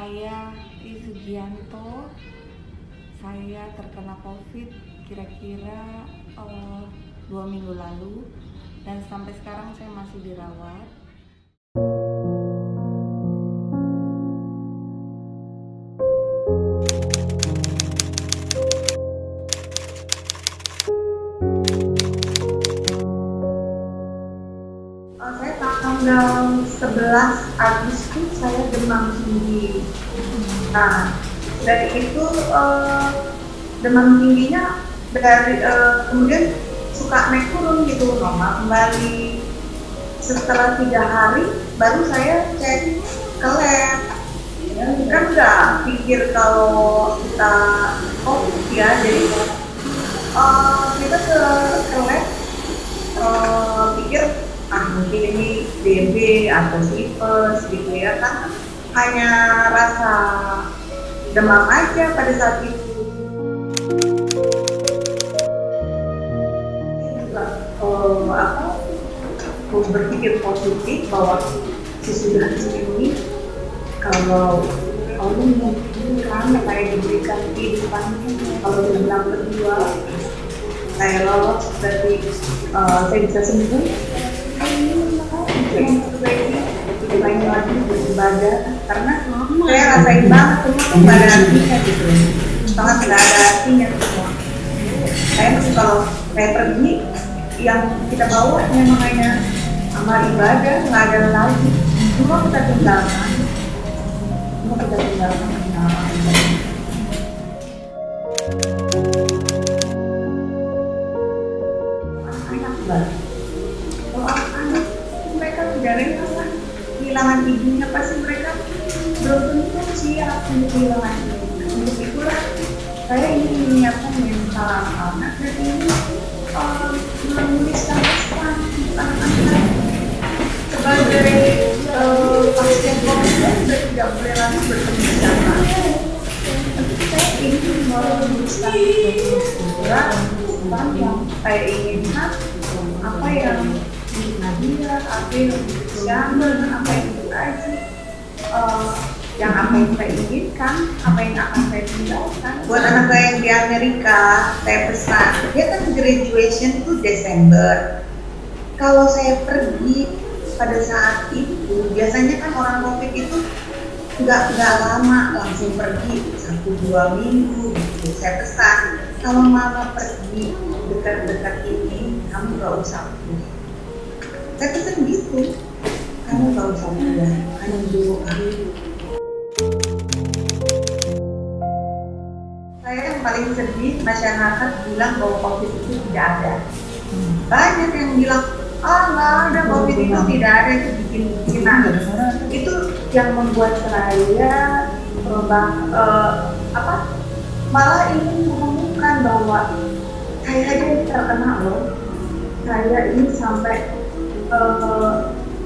Saya Sugianto, saya terkena COVID kira-kira 2 minggu lalu dan sampai sekarang saya masih dirawat. Saya tanggal 11 Agustus saya demam tinggi. Nah, dari itu demam tingginya kemudian suka naik turun gitu, normal kembali. Setelah 3 hari baru saya cek ke lab. Kan nggak pikir kalau kita COVID ya, jadi kita ke lab pikir mungkin ini TB atau tipes gitu ya, kan hanya rasa demam aja pada saat itu. Mau berpikir positif bahwa sesudah ini kalau Allah mengizinkan saya diberikan kehidupan, kalau bilang kedua saya lolos berarti saya bisa sembuh. Yang terbaik itu banyak lagi beribadah, karena saya rasain banget semua tuh nggak ada artinya gitu, sangat nggak ada artinya semua. Saya kalau saya pergi yang kita bawa memang hanya amal ibadah, nggak ada lagi, semua kita tinggalkan, anak-anak kalau anak mereka tidak rela lah kehilangan ibunya, pasti mereka belum tentu siap untuk kehilangan ibunya. Untuk itulah saya ingin menyiapkan mental anak dan ini menuliskan pesan anak-anak sebagai pasien COVID sudah tidak boleh lagi bertemu sama. Tapi saya ingin menuliskan surat yang saya inginkan apa yang Nadia, apa yang jangan, apa yang dikaji, yang apa yang saya inginkan, apa yang akan saya tinggalkan. Buat anak saya yang di Amerika, saya pesan, dia kan graduation itu Desember. Kalau saya pergi pada saat itu, biasanya kan orang COVID itu nggak lama langsung pergi 1-2 minggu gitu. Saya pesan, kalau mama pergi dekat-dekat ini, kamu nggak usah pergi. Saya pesan gitu, kamu gak usah pulang, kamu dulu Saya yang paling sedih, masyarakat bilang bahwa COVID itu tidak ada. Banyak yang bilang, nggak ada, COVID itu tidak ada, itu bikin-bikinan. Itu yang membuat saya malah ingin mengumumkan bahwa saya aja terkena loh. Saya ini sampai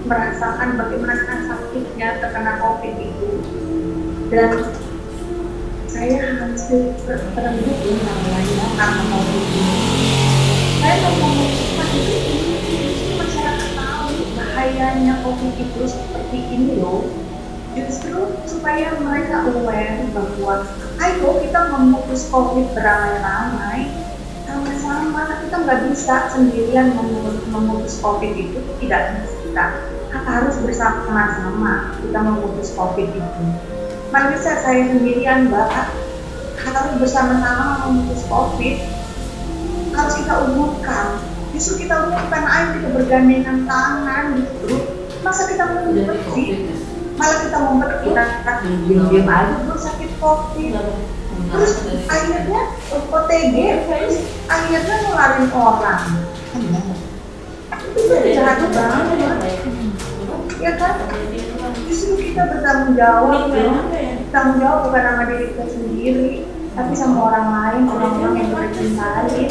merasakan bagaimana sakitnya terkena COVID itu, dan saya hampir terenduk namanya karena COVID ini. Saya mau mengumumkan itu masyarakat tahu bahayanya COVID itu seperti ini loh, justru supaya mereka aware bahwa ayo kita memutus COVID beramai-ramai. Sama-sama, kita nggak bisa sendirian memutus COVID itu, tidak bisa. Kita harus bersama-sama kita memutus COVID itu. Mana bisa saya sendirian, Mbak? Harus bersama-sama memutus COVID. Harus kita umumkan. Justru kita umumkan, ayo kita bergandengan tangan gitu. Masa kita mau pergi? Malah kita mau pergi, diam-diam aja gue sakit COVID. Terus akhirnya OTG, terus akhirnya nularin orang. Itu jahat banget, ya kan? Justru kita bertanggung jawab, bertanggung jawab bukan sama diri kita sendiri, tapi sama orang lain, orang-orang yang kita cintai.